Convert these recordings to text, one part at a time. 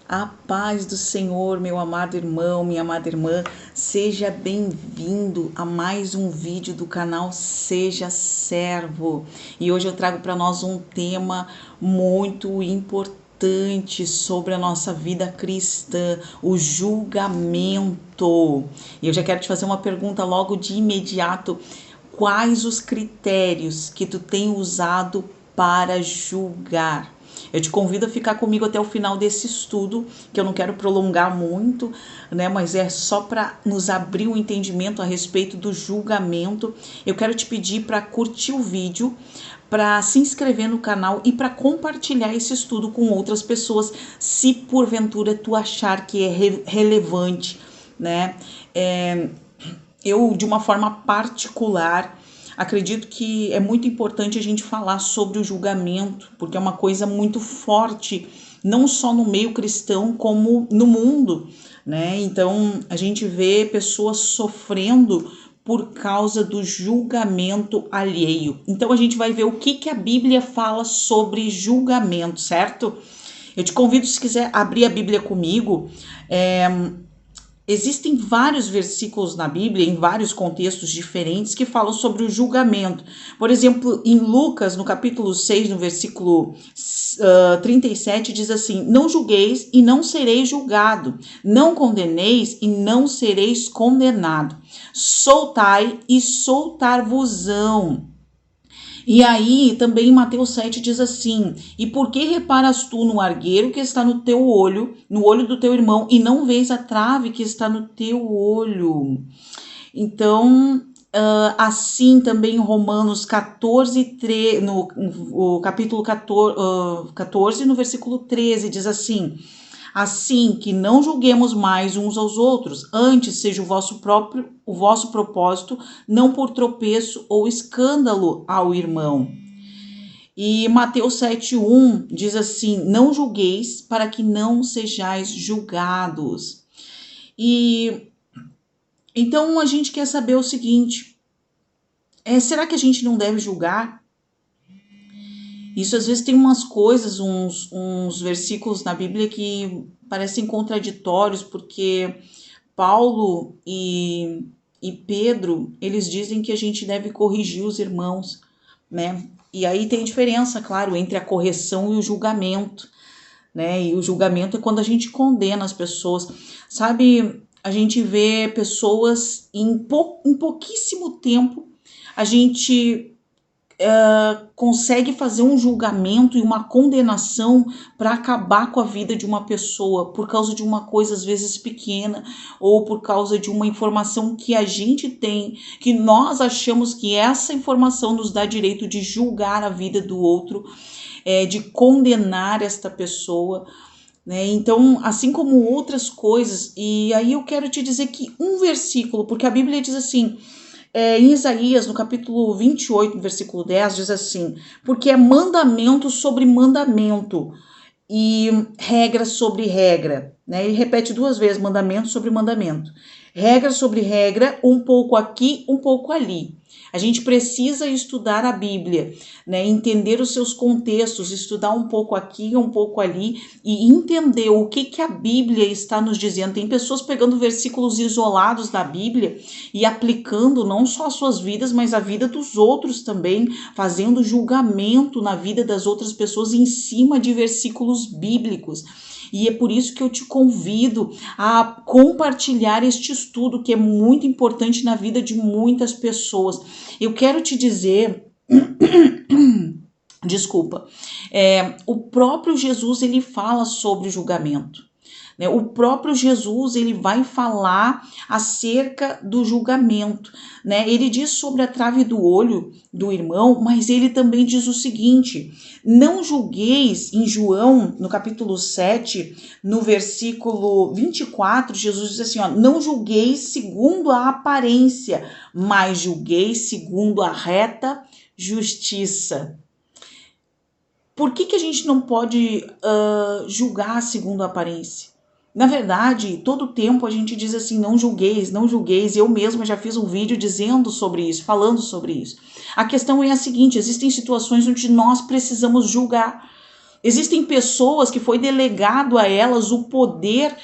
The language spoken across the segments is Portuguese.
A paz do Senhor, meu amado irmão, minha amada irmã, seja bem-vindo a mais um vídeo do canal Seja Servo. E hoje eu trago para nós um tema muito importante sobre a nossa vida cristã, o julgamento. E eu já quero te fazer uma pergunta logo de imediato. Quais os critérios que tu tem usado para julgar? Eu te convido a ficar comigo até o final desse estudo, que eu não quero prolongar muito, né? Mas é só para nos abrir um entendimento a respeito do julgamento. Eu quero te pedir para curtir o vídeo, para se inscrever no canal e para compartilhar esse estudo com outras pessoas, se porventura tu achar que é relevante, né? Eu, de uma forma particular, acredito que é muito importante a gente falar sobre o julgamento, porque é uma coisa muito forte, não só no meio cristão, como no mundo, né? Então, a gente vê pessoas sofrendo por causa do julgamento alheio. Então, a gente vai ver o que a Bíblia fala sobre julgamento, certo? Eu te convido, se quiser, abrir a Bíblia comigo. Existem vários versículos na Bíblia, em vários contextos diferentes, que falam sobre o julgamento. Por exemplo, em Lucas, no capítulo 6, no versículo 37, diz assim: Não julgueis e não sereis julgado, não condeneis e não sereis condenado. Soltai e soltar-vos-ão. E aí, também em Mateus 7 diz assim: E por que reparas tu no argueiro que está no teu olho, no olho do teu irmão, e não vês a trave que está no teu olho? Então, assim também em Romanos 14, no capítulo 14, no versículo 13, diz assim: Assim que não julguemos mais uns aos outros, antes seja o vosso propósito, não por tropeço ou escândalo ao irmão. E Mateus 7:1 diz assim: Não julgueis para que não sejais julgados. E então a gente quer saber o seguinte: será que a gente não deve julgar? Isso às vezes tem umas coisas, uns versículos na Bíblia que parecem contraditórios, porque Paulo e Pedro, eles dizem que a gente deve corrigir os irmãos, né? E aí tem diferença, claro, entre a correção e o julgamento, né? E o julgamento é quando a gente condena as pessoas. Sabe, a gente vê pessoas em pouquíssimo tempo, a gente consegue fazer um julgamento e uma condenação para acabar com a vida de uma pessoa por causa de uma coisa às vezes pequena ou por causa de uma informação que a gente tem, que nós achamos que essa informação nos dá direito de julgar a vida do outro, de condenar esta pessoa, né? Então, assim como outras coisas, e aí eu quero te dizer que um versículo, porque a Bíblia diz assim, em Isaías, no capítulo 28, no versículo 10, diz assim: Porque é mandamento sobre mandamento e regra sobre regra, né? Ele repete duas vezes: mandamento sobre mandamento, regra sobre regra, um pouco aqui, um pouco ali. A gente precisa estudar a Bíblia, né? Entender os seus contextos, estudar um pouco aqui, um pouco ali e entender o que a Bíblia está nos dizendo. Tem pessoas pegando versículos isolados da Bíblia e aplicando não só as suas vidas, mas a vida dos outros também, fazendo julgamento na vida das outras pessoas em cima de versículos bíblicos. E é por isso que eu te convido a compartilhar este estudo, que é muito importante na vida de muitas pessoas. Eu quero te dizer, desculpa, o próprio Jesus, ele fala sobre o julgamento. O próprio Jesus, ele vai falar acerca do julgamento, né? Ele diz sobre a trave do olho do irmão, mas ele também diz o seguinte: não julgueis, em João, no capítulo 7, no versículo 24, Jesus diz assim, não julgueis segundo a aparência, mas julgueis segundo a reta justiça. Por que a gente não pode julgar segundo a aparência? Na verdade, todo tempo a gente diz assim, não julgueis, não julgueis. Eu mesma já fiz um vídeo dizendo sobre isso, falando sobre isso. A questão é a seguinte, existem situações onde nós precisamos julgar. Existem pessoas que foi delegado a elas o poder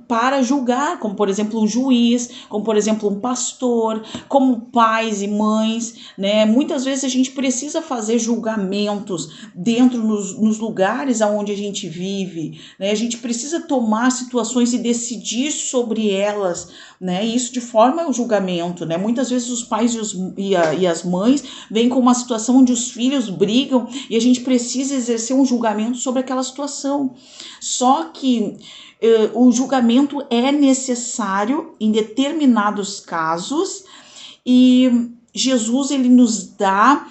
para julgar, como por exemplo um juiz, como por exemplo um pastor, como pais e mães, né? Muitas vezes a gente precisa fazer julgamentos dentro nos lugares aonde a gente vive, né? A gente precisa tomar situações e decidir sobre elas, né? E isso de forma é o julgamento, né? Muitas vezes os pais e as mães vêm com uma situação onde os filhos brigam e a gente precisa exercer um julgamento sobre aquela situação. Só que o julgamento é necessário em determinados casos e Jesus ele nos dá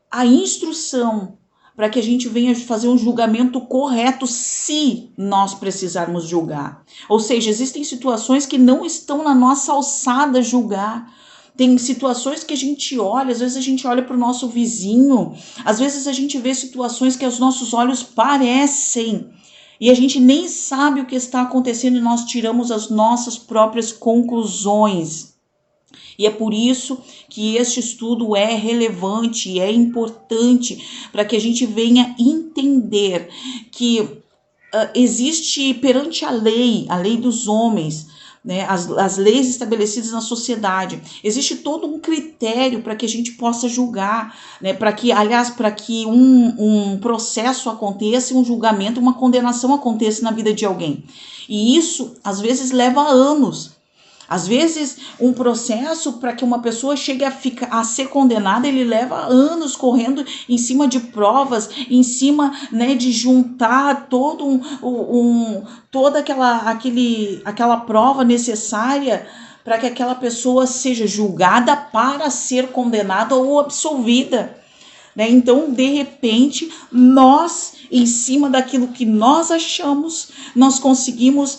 a instrução para que a gente venha fazer um julgamento correto se nós precisarmos julgar. Ou seja, existem situações que não estão na nossa alçada julgar. Tem situações que a gente olha, às vezes a gente olha para o nosso vizinho, às vezes a gente vê situações que aos nossos olhos parecem e a gente nem sabe o que está acontecendo e nós tiramos as nossas próprias conclusões. E é por isso que este estudo é relevante e é importante para que a gente venha entender que existe perante a lei dos homens, né, as leis estabelecidas na sociedade, existe todo um critério para que a gente possa julgar, né, para que um processo aconteça, um julgamento, uma condenação aconteça na vida de alguém. E isso, às vezes, leva anos. Às vezes, um processo para que uma pessoa chegue a ser condenada, ele leva anos correndo em cima de provas, em cima, né, de juntar toda aquela prova necessária para que aquela pessoa seja julgada para ser condenada ou absolvida. Né? Então, de repente, nós, em cima daquilo que nós achamos, nós conseguimos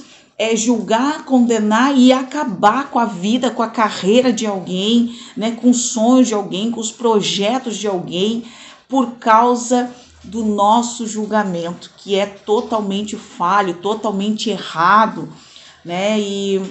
julgar, condenar e acabar com a vida, com a carreira de alguém, né, com os sonhos de alguém, com os projetos de alguém, por causa do nosso julgamento, que é totalmente falho, totalmente errado, né? E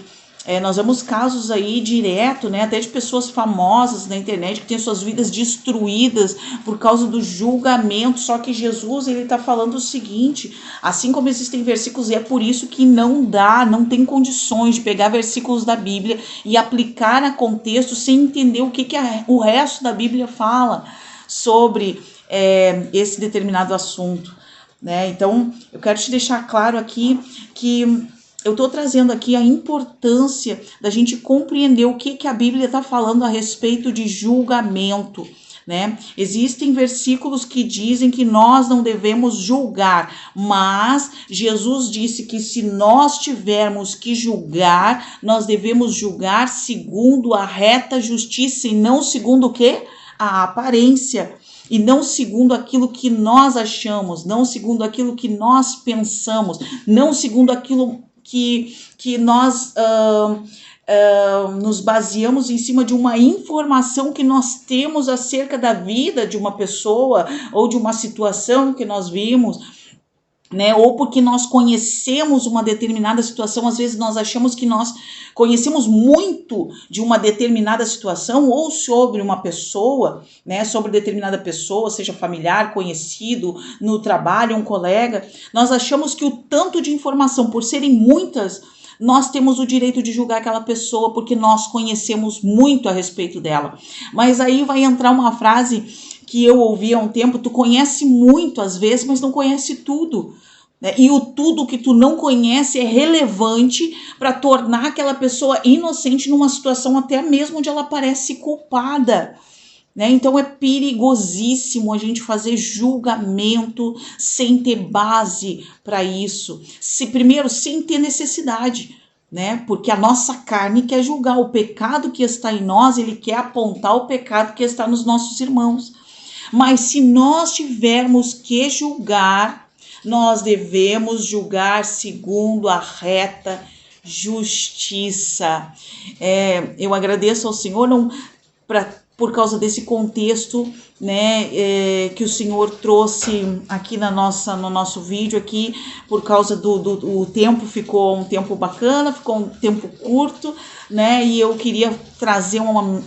nós vemos casos aí direto, né, até de pessoas famosas na internet que têm suas vidas destruídas por causa do julgamento. Só que Jesus, ele está falando o seguinte, assim como existem versículos, e é por isso que não tem condições de pegar versículos da Bíblia e aplicar a contexto sem entender o que o resto da Bíblia fala sobre esse determinado assunto, né? Então, eu quero te deixar claro aqui que eu estou trazendo aqui a importância da gente compreender o que a Bíblia está falando a respeito de julgamento, né? Existem versículos que dizem que nós não devemos julgar, mas Jesus disse que se nós tivermos que julgar, nós devemos julgar segundo a reta justiça e não segundo o quê? A aparência. E não segundo aquilo que nós achamos, não segundo aquilo que nós pensamos, não segundo aquilo que nós nos baseamos em cima de uma informação que nós temos acerca da vida de uma pessoa ou de uma situação que nós vimos, né? Ou porque nós conhecemos uma determinada situação. Às vezes nós achamos que nós conhecemos muito de uma determinada situação ou sobre uma pessoa, né? Sobre determinada pessoa, seja familiar, conhecido, no trabalho, um colega. Nós achamos que o tanto de informação, por serem muitas, nós temos o direito de julgar aquela pessoa porque nós conhecemos muito a respeito dela. Mas aí vai entrar uma frase que eu ouvi há um tempo: tu conhece muito às vezes, mas não conhece tudo. E o tudo que tu não conhece é relevante para tornar aquela pessoa inocente numa situação até mesmo onde ela parece culpada. Né? Então é perigosíssimo a gente fazer julgamento sem ter base para isso. Primeiro, sem ter necessidade. Né? Porque a nossa carne quer julgar o pecado que está em nós, ele quer apontar o pecado que está nos nossos irmãos. Mas se nós tivermos que julgar, nós devemos julgar segundo a reta justiça. Eu agradeço ao Senhor por causa desse contexto né, que o Senhor trouxe aqui no nosso vídeo aqui, por causa do tempo, ficou um tempo bacana, ficou um tempo curto, né, e eu queria trazer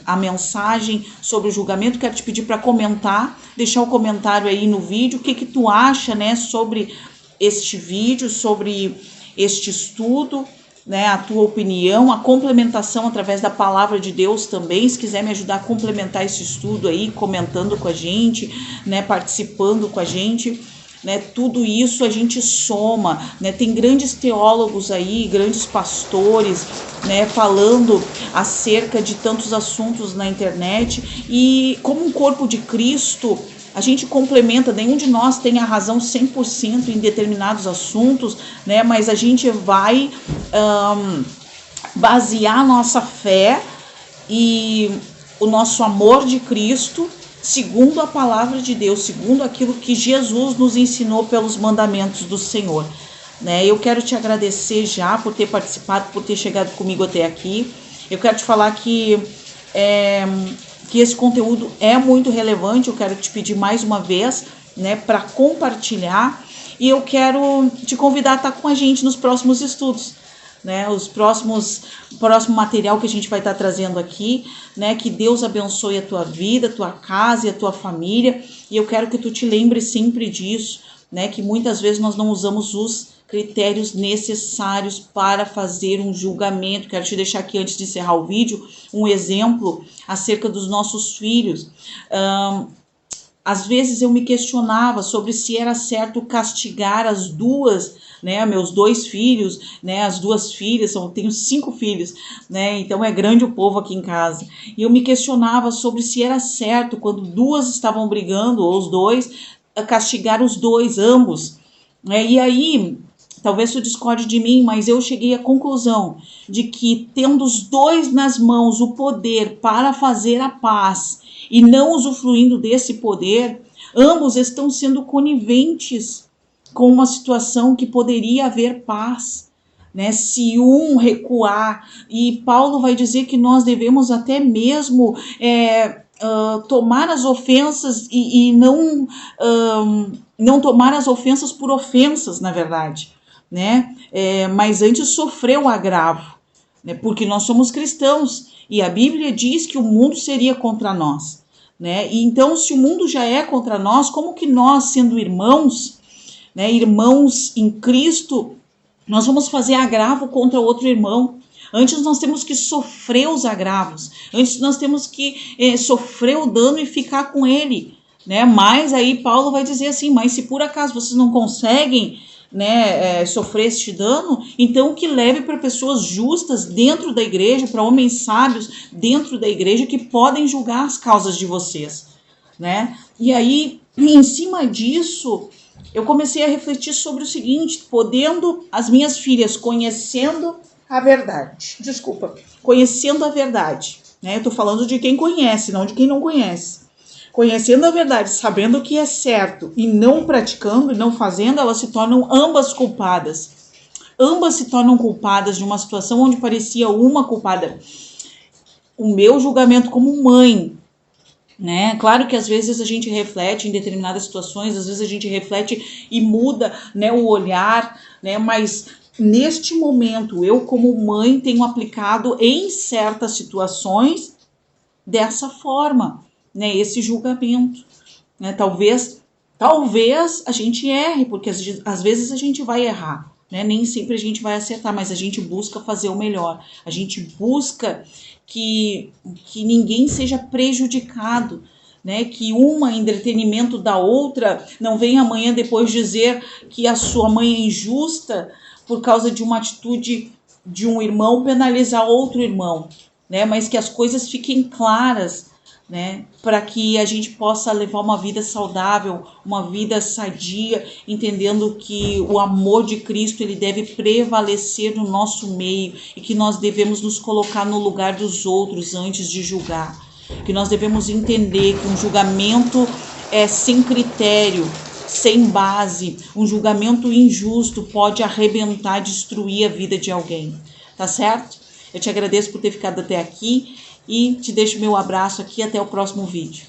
a mensagem sobre o julgamento. Quero te pedir para comentar, deixar o comentário aí no vídeo, o que tu acha, né, sobre este vídeo, sobre este estudo, né, a tua opinião, a complementação através da palavra de Deus também. Se quiser me ajudar a complementar esse estudo aí, comentando com a gente, né, participando com a gente, né, tudo isso a gente soma, né, tem grandes teólogos aí, grandes pastores, né, falando acerca de tantos assuntos na internet, e como um corpo de Cristo, a gente complementa. Nenhum de nós tem a razão 100% em determinados assuntos, né? Mas a gente vai basear nossa fé e o nosso amor de Cristo segundo a palavra de Deus, segundo aquilo que Jesus nos ensinou pelos mandamentos do Senhor, né? Eu quero te agradecer já por ter participado, por ter chegado comigo até aqui. Eu quero te falar que esse conteúdo é muito relevante. Eu quero te pedir mais uma vez, né, para compartilhar, e eu quero te convidar a estar com a gente nos próximos estudos, né, o próximo material que a gente vai estar trazendo aqui, né, que Deus abençoe a tua vida, a tua casa e a tua família, e eu quero que tu te lembre sempre disso, né, que muitas vezes nós não usamos os critérios necessários para fazer um julgamento. Quero te deixar aqui, antes de encerrar o vídeo, um exemplo acerca dos nossos filhos. Às vezes eu me questionava sobre se era certo castigar as duas, né, meus 2 filhos, né, as 2 filhas, eu tenho 5 filhos, né, então é grande o povo aqui em casa, e eu me questionava sobre se era certo, quando 2 estavam brigando, ou os 2, castigar os 2, ambos, né, e aí, talvez tu discorde de mim, mas eu cheguei à conclusão de que, tendo os 2 nas mãos o poder para fazer a paz e não usufruindo desse poder, ambos estão sendo coniventes com uma situação que poderia haver paz, né? Se um recuar, e Paulo vai dizer que nós devemos até mesmo tomar as ofensas e não tomar as ofensas por ofensas, na verdade, né? Mas antes sofreu o agravo, né? Porque nós somos cristãos e a Bíblia diz que o mundo seria contra nós, né? E então, se o mundo já é contra nós, como que nós, sendo irmãos, né, irmãos em Cristo, nós vamos fazer agravo contra outro irmão? Antes nós temos que sofrer os agravos, antes nós temos que sofrer o dano e ficar com ele, né? Mas aí Paulo vai dizer assim: mas se por acaso vocês não conseguem, né, sofrer este dano, então que leve para pessoas justas dentro da igreja, para homens sábios dentro da igreja, que podem julgar as causas de vocês, né? E aí, em cima disso, eu comecei a refletir sobre o seguinte: podendo as minhas filhas conhecendo a verdade, conhecendo a verdade, né? Eu tô falando de quem conhece, não de quem não conhece. Conhecendo a verdade, sabendo o que é certo e não praticando e não fazendo, elas se tornam ambas culpadas. Ambas se tornam culpadas de uma situação onde parecia uma culpada. O meu julgamento como mãe, né? Claro que às vezes a gente reflete em determinadas situações, às vezes a gente reflete e muda, né, o olhar, né? Mas neste momento, eu como mãe tenho aplicado em certas situações dessa forma, né, esse julgamento, né? Talvez a gente erre, porque às vezes a gente vai errar, né? Nem sempre a gente vai acertar, mas a gente busca fazer o melhor, a gente busca que ninguém seja prejudicado, né? Que uma em detrimento da outra não venha amanhã depois dizer que a sua mãe é injusta por causa de uma atitude de um irmão penalizar outro irmão, né? Mas que as coisas fiquem claras, né, para que a gente possa levar uma vida saudável, uma vida sadia, entendendo que o amor de Cristo ele deve prevalecer no nosso meio e que nós devemos nos colocar no lugar dos outros antes de julgar, que nós devemos entender que um julgamento sem critério, sem base, um julgamento injusto pode arrebentar, destruir a vida de alguém, tá certo? Eu te agradeço por ter ficado até aqui e te deixo meu abraço aqui. Até o próximo vídeo.